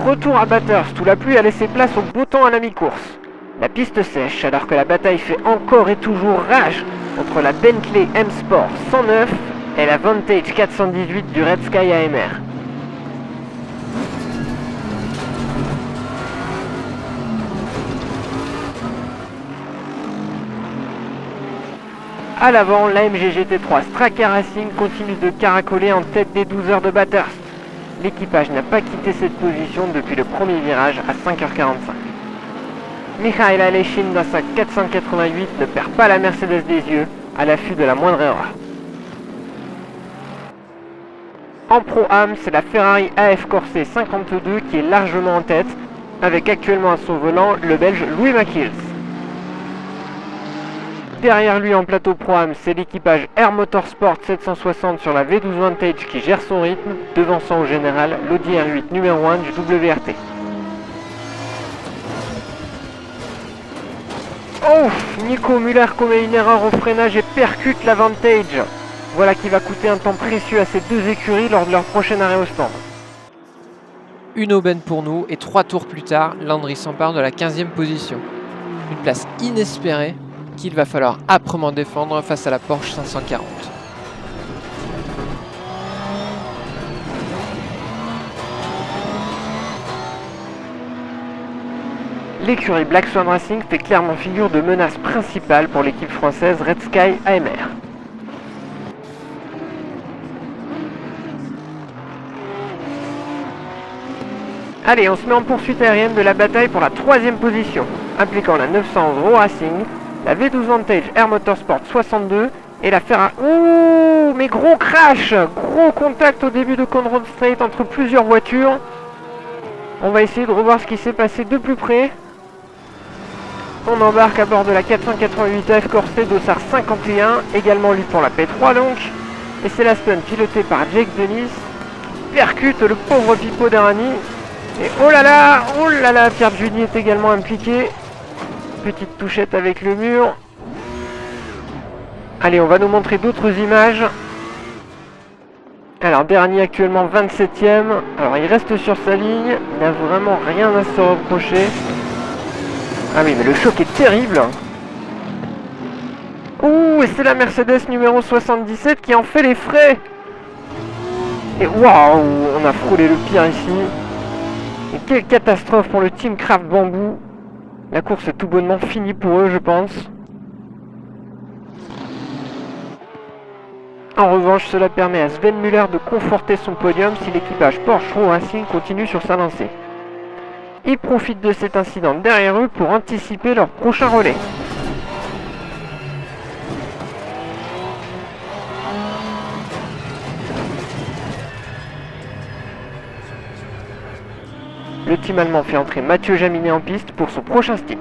retour à Bathurst où la pluie a laissé place au beau temps à la mi-course. La piste sèche alors que la bataille fait encore et toujours rage entre la Bentley M Sport 109 et la Vantage 418 du Red Sky AMR. A l'avant, l'AMG GT3 Straker Racing continue de caracoler en tête des 12 heures de Bathurst. L'équipage n'a pas quitté cette position depuis le premier virage à 5h45. Mikhail Aleshin dans sa 488 ne perd pas la Mercedes des yeux à l'affût de la moindre erreur. En Pro-Am, c'est la Ferrari AF Corse 52 qui est largement en tête, avec actuellement à son volant le Belge Louis Makils. Derrière lui en plateau Pro-Am, c'est l'équipage Air Motorsport 760 sur la V12 Vantage qui gère son rythme, devançant au général l'Audi R8 numéro 1 du WRT. Oh, Nico Müller commet une erreur au freinage et percute la Vantage. Voilà qui va coûter un temps précieux à ces deux écuries lors de leur prochain arrêt au stand. Une aubaine pour nous et 3 tours plus tard, Landry s'empare de la 15e position. Une place inespérée qu'il va falloir âprement défendre face à la Porsche 540. L'écurie Black Swan Racing fait clairement figure de menace principale pour l'équipe française Red Sky AMR. Allez, on se met en poursuite aérienne de la bataille pour la 3e position, impliquant la 911 Raw Racing, la V12 Vantage Air Motorsport 62 et la Ferrari... Ouh, mais gros crash! Gros contact au début de Conrad Straight entre plusieurs voitures. On va essayer de revoir ce qui s'est passé de plus près. On embarque à bord de la 488 AF Corse Dossard 51, également lui pour la P3 donc. Et c'est la stun pilotée par Jake Dennis qui percute le pauvre Pipo Derani. Et oh là là, Pierre Juni est également impliqué. Petite touchette avec le mur. Allez, on va nous montrer d'autres images. Alors, Derani actuellement 27ème. Alors, il reste sur sa ligne. Il n'a vraiment rien à se reprocher. Ah oui, mais le choc est terrible. Ouh, et c'est la Mercedes numéro 77 qui en fait les frais. Et waouh, on a frôlé le pire ici. Et quelle catastrophe pour le Team Craft Bamboo. La course est tout bonnement finie pour eux, je pense. En revanche, cela permet à Sven Müller de conforter son podium si l'équipage Porsche Raw Racing continue sur sa lancée. Ils profitent de cet incident derrière eux pour anticiper leur prochain relais. Le team allemand fait entrer Mathieu Jaminet en piste pour son prochain stint.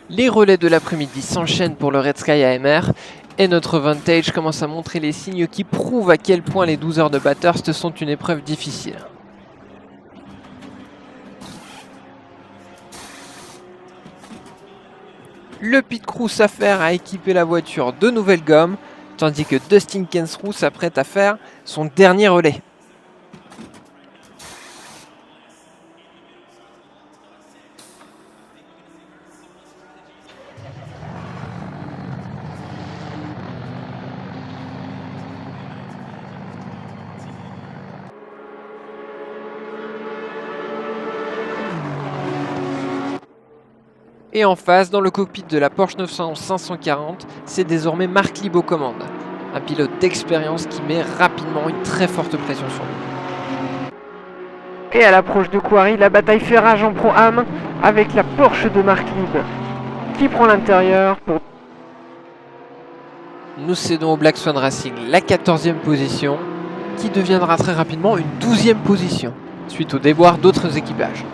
Les relais de l'après-midi s'enchaînent pour le Red Sky AMR et notre Vantage commence à montrer les signes qui prouvent à quel point les 12 heures de Bathurst sont une épreuve difficile. Le pit crew s'affaire à équiper la voiture de nouvelles gommes, tandis que Dustin Kensrue s'apprête à faire son dernier relais. Et en face, dans le cockpit de la Porsche 911 540, c'est désormais Marc Lieb aux commandes. Un pilote d'expérience qui met rapidement une très forte pression sur lui. Et à l'approche de Quarry, la bataille fait rage en Pro-Am avec la Porsche de Marc Lieb qui prend l'intérieur pour... Nous cédons au Black Swan Racing la 14e position qui deviendra très rapidement une 12e position suite au déboire d'autres équipages.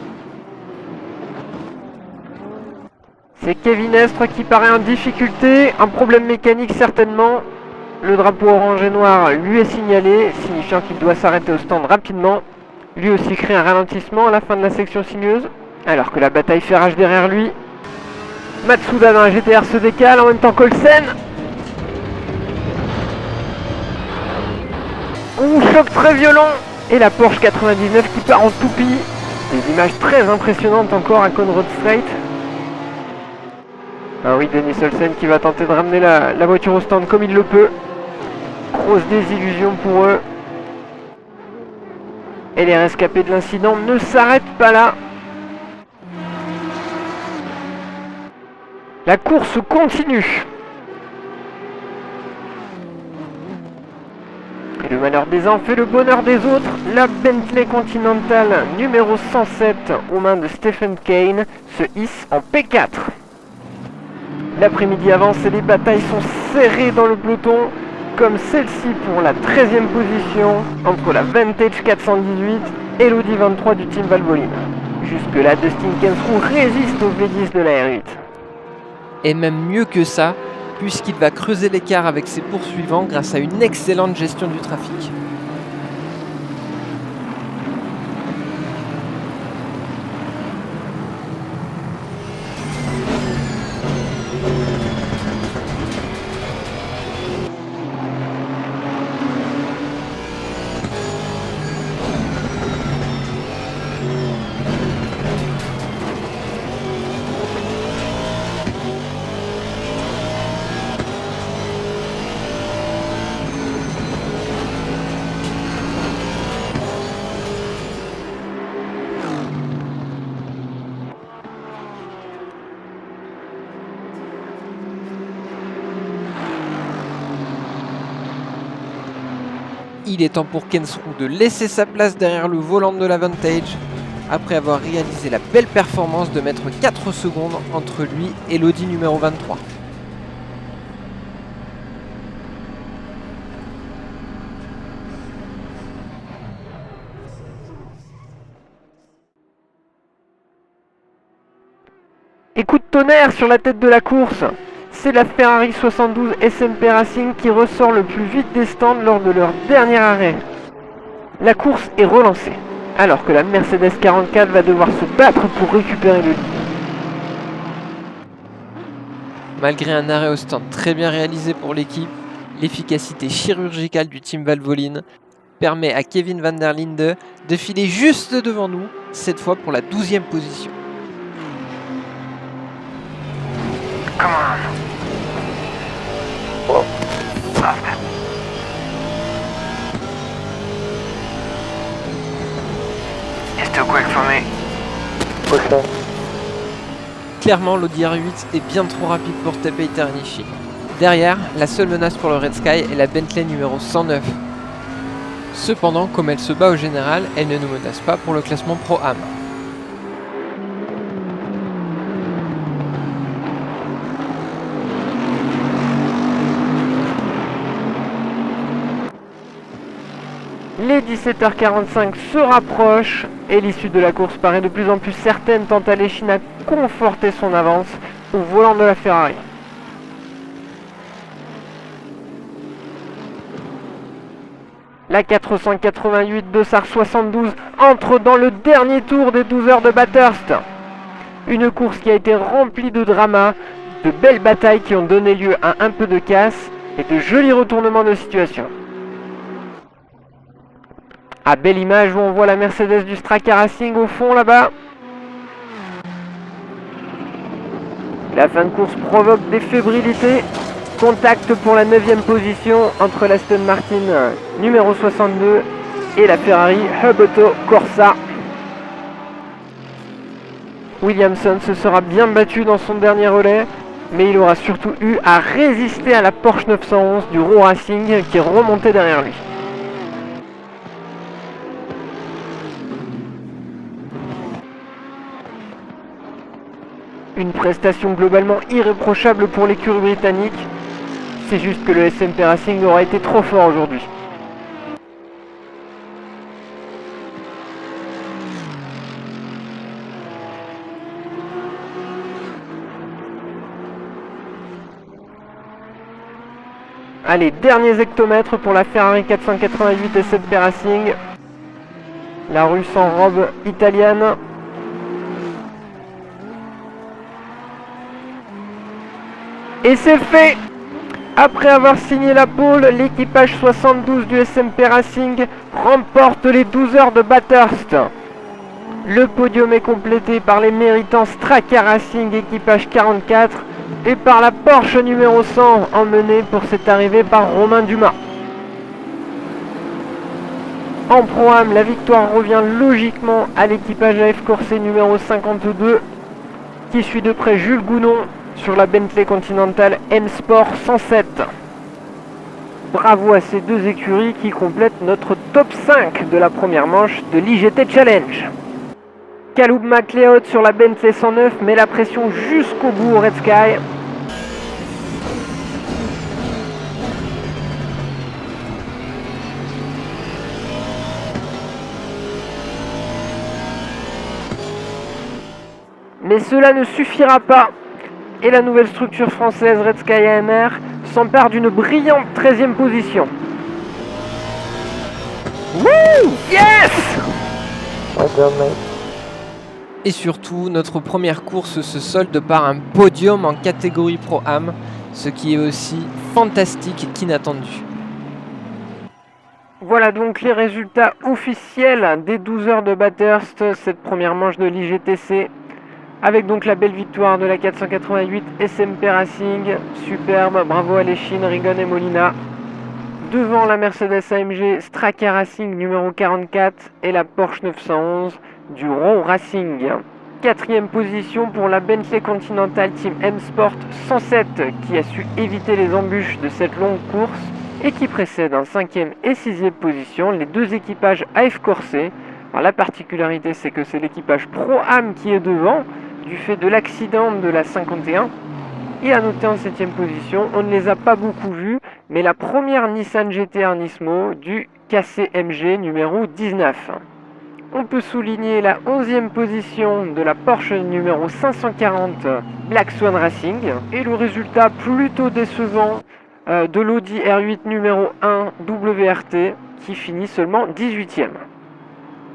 C'est Kevin Estre qui paraît en difficulté, un problème mécanique certainement. Le drapeau orange et noir lui est signalé, signifiant qu'il doit s'arrêter au stand rapidement. Lui aussi crée un ralentissement à la fin de la section sinueuse. Alors que la bataille fait rage derrière lui. Matsuda dans la GTR se décale, en même temps Colsen. Ouh, choc très violent. Et la Porsche 99 qui part en toupie. Des images très impressionnantes encore à Conrad Strait. Ah oui, Dennis Olsen qui va tenter de ramener la voiture au stand comme il le peut. Grosse désillusion pour eux. Et les rescapés de l'incident ne s'arrêtent pas là. La course continue. Et le malheur des uns fait le bonheur des autres. La Bentley Continental numéro 107 aux mains de Stephen Kane se hisse en P4. L'après-midi avance et les batailles sont serrées dans le peloton, comme celle-ci pour la 13e position entre la Vantage 418 et l'Audi 23 du Team Valvoline. Jusque là, Dustin Kensrue résiste au V10 de la R8. Et même mieux que ça, puisqu'il va creuser l'écart avec ses poursuivants grâce à une excellente gestion du trafic. Il est temps pour Kensrue de laisser sa place derrière le volant de la Vantage, après avoir réalisé la belle performance de mettre 4 secondes entre lui et l'Audi numéro 23. Et coup de tonnerre sur la tête de la course. C'est la Ferrari 72 SMP Racing qui ressort le plus vite des stands lors de leur dernier arrêt. La course est relancée, alors que la Mercedes 44 va devoir se battre pour récupérer le lead. Malgré un arrêt au stand très bien réalisé pour l'équipe, l'efficacité chirurgicale du Team Valvoline permet à Kevin van der Linde de filer juste devant nous, cette fois pour la 12e position. Come on. Oh. Soft. It's too quick for me. Push. Clairement, l'Audi R8 est bien trop rapide pour Teppei Teranishi. Derrière, la seule menace pour le Red Sky est la Bentley numéro 109. Cependant, comme elle se bat au général, elle ne nous menace pas pour le classement Pro-Am. Les 17h45 se rapprochent et l'issue de la course paraît de plus en plus certaine tant Aleshin a conforté son avance au volant de la Ferrari. La 488 Dossard 72 entre dans le dernier tour des 12 heures de Bathurst. Une course qui a été remplie de dramas, de belles batailles qui ont donné lieu à un peu de casse et de jolis retournements de situation. Ah, belle image où on voit la Mercedes du Straka Racing au fond là-bas. La fin de course provoque des fébrilités. Contact pour la 9e position entre l'Aston Martin numéro 62 et la Ferrari Hub Auto Corsa. Williamson se sera bien battu dans son dernier relais, mais il aura surtout eu à résister à la Porsche 911 du Rowe Racing qui est remontée derrière lui. Une prestation globalement irréprochable pour l'écurie britannique. C'est juste que le SMP Racing aura été trop fort aujourd'hui. Allez, derniers hectomètres pour la Ferrari 488 SMP Racing. La rue s'enrobe italienne. Et c'est fait! Après avoir signé la pole, l'équipage 72 du SMP Racing remporte les 12 heures de Bathurst. Le podium est complété par les méritants Straka Racing équipage 44 et par la Porsche numéro 100 emmenée pour cette arrivée par Romain Dumas. En Pro-Am, la victoire revient logiquement à l'équipage AF Corse numéro 52 qui suit de près Jules Gounon sur la Bentley Continental M-Sport 107. Bravo à ces deux écuries qui complètent notre top 5 de la première manche de l'IGT Challenge. Kaloub MacLeod sur la Bentley 109 met la pression jusqu'au bout au Red Sky. Mais cela ne suffira pas. Et la nouvelle structure française Red Sky AMR s'empare d'une brillante 13e position. Wouh! Yes! Et surtout, notre première course se solde par un podium en catégorie Pro-Am, ce qui est aussi fantastique et inattendu. Voilà donc les résultats officiels des 12 heures de Bathurst, cette première manche de l'IGTC. Avec donc la belle victoire de la 488 SMP Racing, superbe, bravo à Lechine, Rigon et Molina. Devant la Mercedes AMG Straka Racing numéro 44 et la Porsche 911 du Raw Racing. 4e position pour la Bentley Continental Team M-Sport 107 qui a su éviter les embûches de cette longue course et qui précède en 5e et 6e position les deux équipages AF Corse. Alors, la particularité c'est que c'est l'équipage Pro-Am qui est devant du fait de l'accident de la 51. Et à noter en 7e position, on ne les a pas beaucoup vus, mais la première Nissan GT-R Nismo du KCMG numéro 19. On peut souligner la 11e position de la Porsche numéro 540 Black Swan Racing et le résultat plutôt décevant de l'Audi R8 numéro 1 WRT qui finit seulement 18e.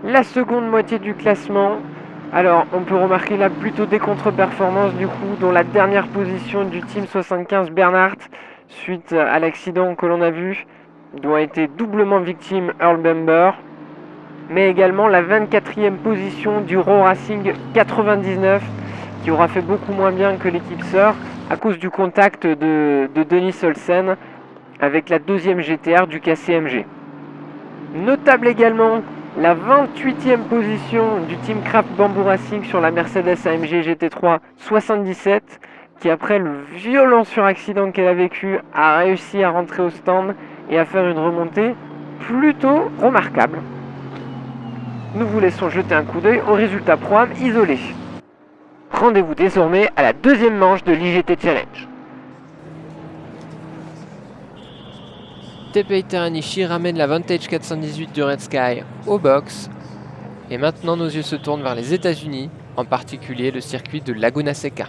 La seconde moitié du classement, alors on peut remarquer là plutôt des contre-performances du coup, dont la dernière position du Team 75 Bernhardt suite à l'accident que l'on a vu, dont a été doublement victime Earl Bamber, mais également la 24e position du Raw Racing 99 qui aura fait beaucoup moins bien que l'équipe sœur à cause du contact de Denis Olsen avec la 2e GTR du KCMG. Notable également la 28e position du Team Craft Bamboo Racing sur la Mercedes AMG GT3 77 qui après le violent suraccident qu'elle a vécu a réussi à rentrer au stand et à faire une remontée plutôt remarquable. Nous vous laissons jeter un coup d'œil aux résultats Pro-Am isolés. Rendez-vous désormais à la deuxième manche de l'IGT Challenge. Teppei Teranishi ramène la Vantage 418 du Red Sky au box. Et maintenant nos yeux se tournent vers les États-Unis, en particulier le circuit de Laguna Seca.